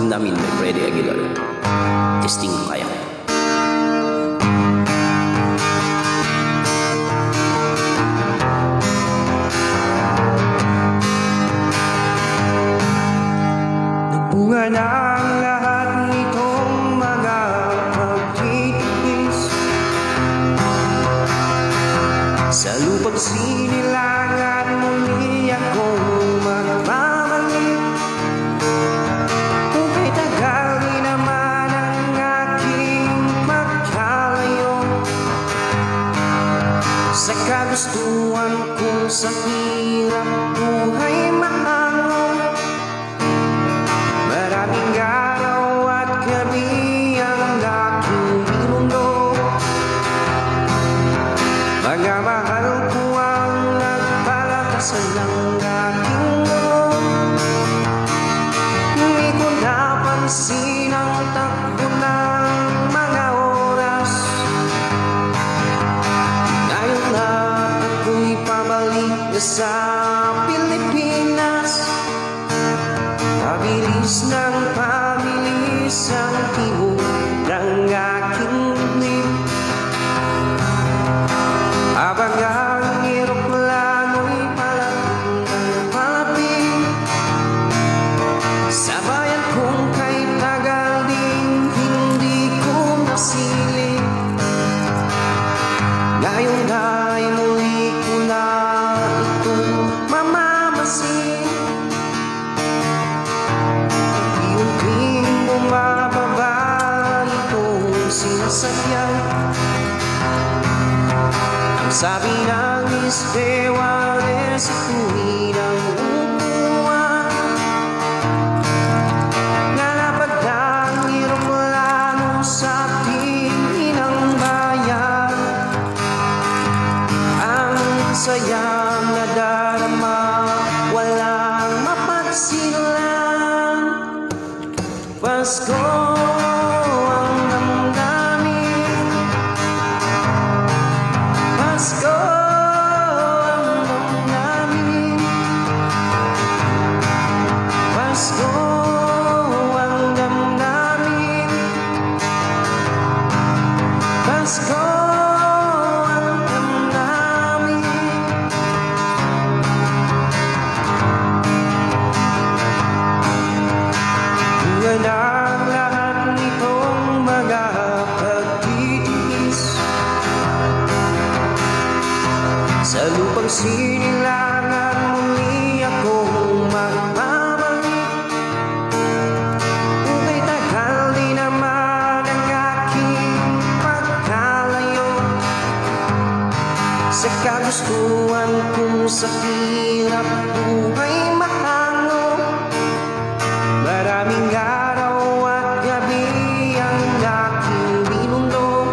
namin ni Freddy Aguilar. Testing kaya. Nagbunga na ang lahat nitong mga pagtitiis sa lupang sinilangan, muli akong magbabalik. Kung kay tagal din naman ang aking magkalayo sa kagustuhan kong sa hirap buhay mahango. Maraming araw at gabi ang aking inundo. Mga mahal ko ang nagpalakasan ng aking mundo. Hindi ko napansin ang takbo ng mga oras. Ngayon na ako'y pabalik na sa Pilipinas. Pabilis ng pabilis ang tibok ng aking dibdib, habang ang eroplano'y palapit ng palapit. Sabayan kong kay tagal din hindi ko nasilip. Ngayon ay muli ko na itong mamamasin. Bumababa itong sinasakyan. Ang sabi ng stewardess, ituloy ng upuan. Nalapad ang eroplano sa ating inang bayan. Ang sayang nadarama, walang mapagsilan. Pasko ang damdamin, Pasko ang damdamin, Pasko ang damdamin, Pasko ang damdamin. Bunga na ang lahat nitong mga pagtitiis sa lupang sinilangan, muli akong magbabalik. Kung kay tagal din naman ang aking pagkalayo sa kagustuhan kong sa hirap buhay mahango. Maraming araw at gabi ang aking binundo.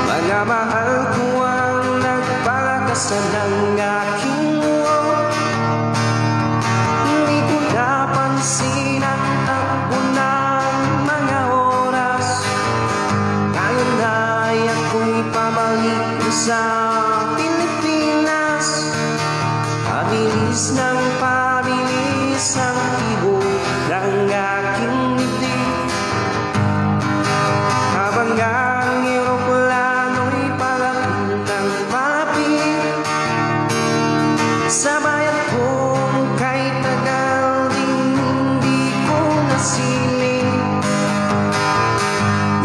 Mga mahal ko ang nagpalakasan ng aking mundo. Hindi ko napansin ang takbo ng mga oras. Ngayon ay ako'y pabalik sa Pilipinas. Pabilis ng pabilis ang tibok ng aking dibdib, habang ang eroplano'y palapit ng palapit. Sabayan kong kay tagal din hindi ko nasilip.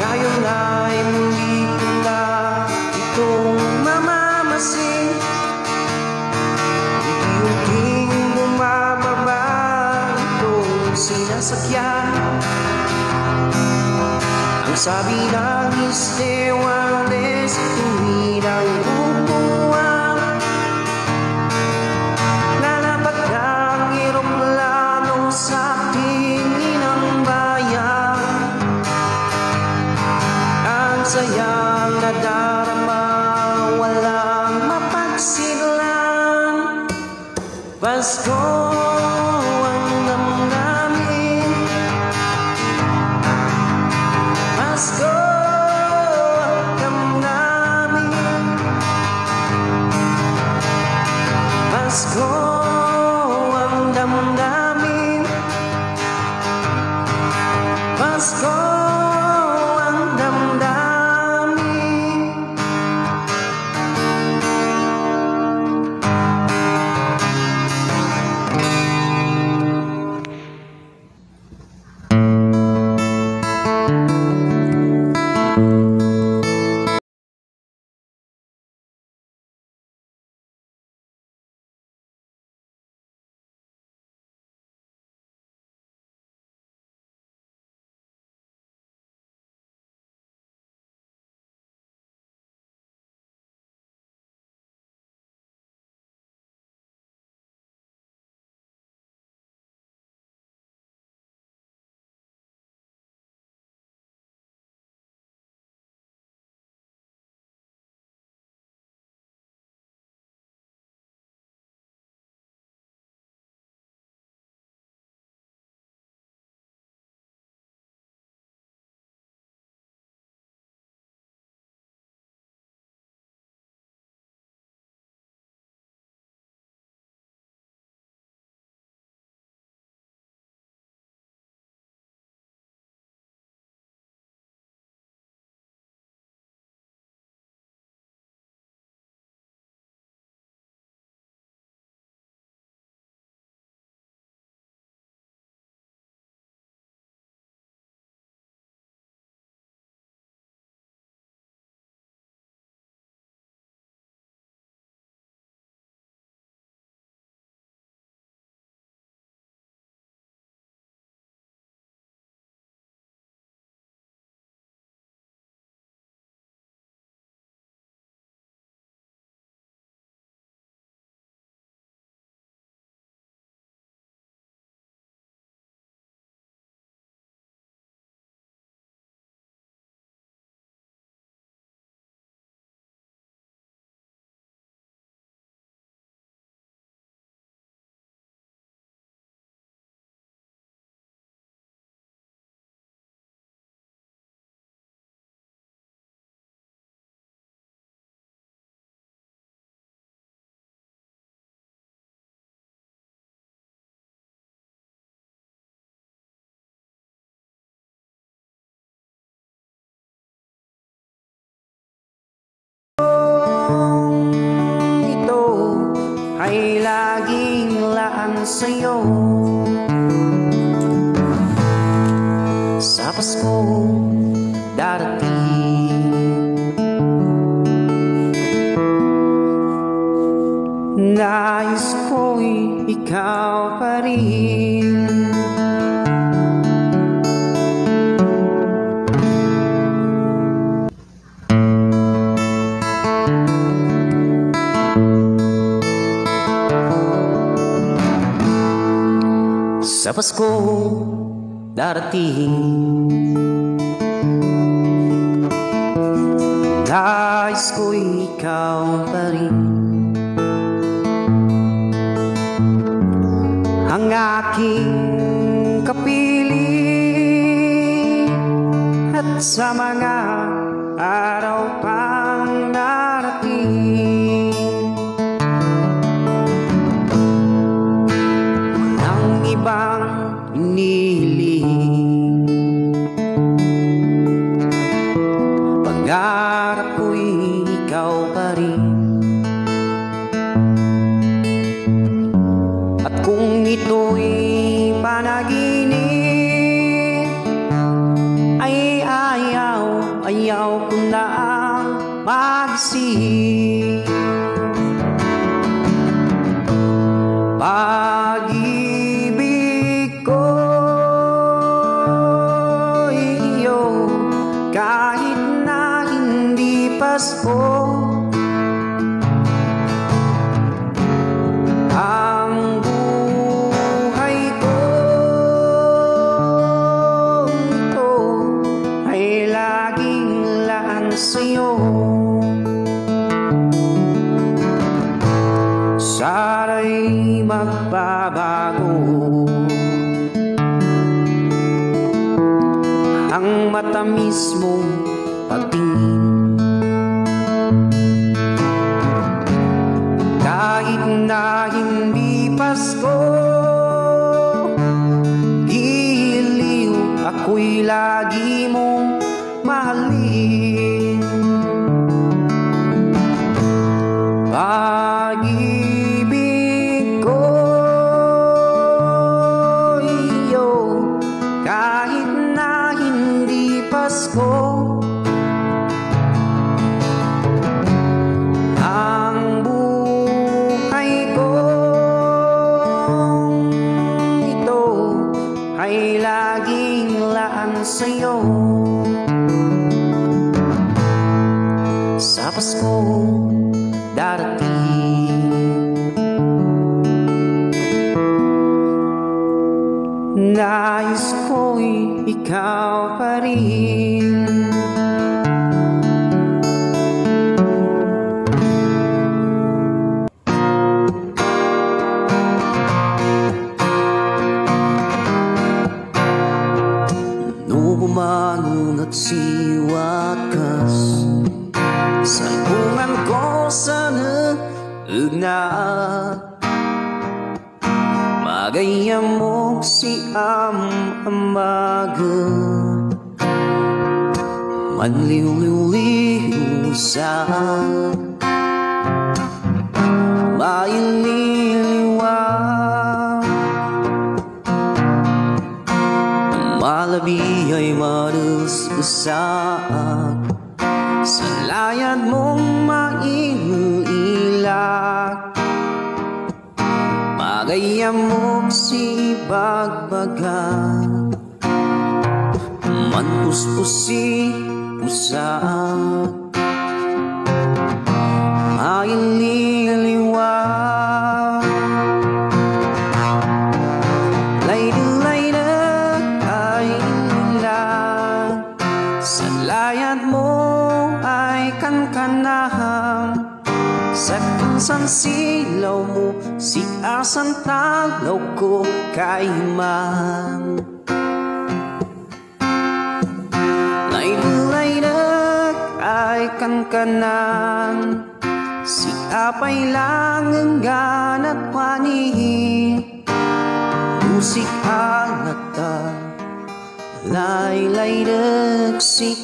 Ngayon ay muli ko na itong mamamasin. Unti-unting bumababa itong sinasakyan. Ang sabi ng stewardess, ituloy ng upuan. Lalapad ang eroplano sa ating inang bayan. Ang sayang nadarama, walang mapagsilan. Pasko ang damdamin, Pasko ang damdamin, Pasko ang damdamin, Pasko darating, nais ko'y ikaw pa rin ang aking kapiling, at sa mga araw pang darating, walang ibang inihiling. Pangarap ko'y ikaw pa rin, at kung ito'y panaginip, ay ayaw ko na magising. Pag-ibig ko'y iyo, kahit na hindi Pasko. Ang buhay ko ito ay laging laan sa'yo. Sana'y magbabago ang matamis mong pagtingin, kahit na hindi Pasko. Giliw ako'y lagi mong mahalin. Pag-ibig ko iyo, kahit na hindi Pasko. Ang buhay ko ito ay laging laan sa'yo. Sa Pasko darating, nais ko'y ikaw pa rin. No bumangon at siwakas sa lipungan ko sana na magayam mo si amaga, manliw-liw sa maililiwa, malabi ay marusbusak sa layad mong maililak. Magayam mo si bagbaga, manpuspusi pusak, maililiwa. Layda-layda ay ilan, sa layad mo ay kankanahang, sa kansan silaw mo si asan taglaw ko kaiman. Layda-layda ay kankanan, si apay lang ang ganat pani, musik alata lay-layda si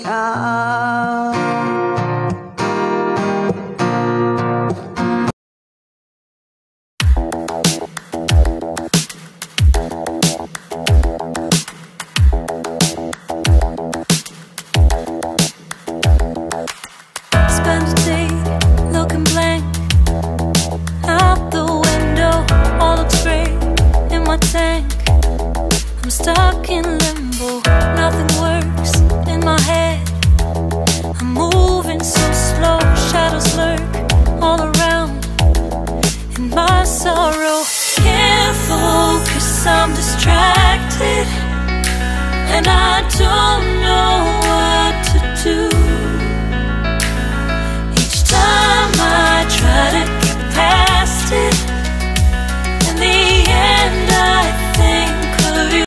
Spend a day looking blank out the window, all looks great in my tank. I'm stuck in limbo, nothing works in my head. I'm moving so slow,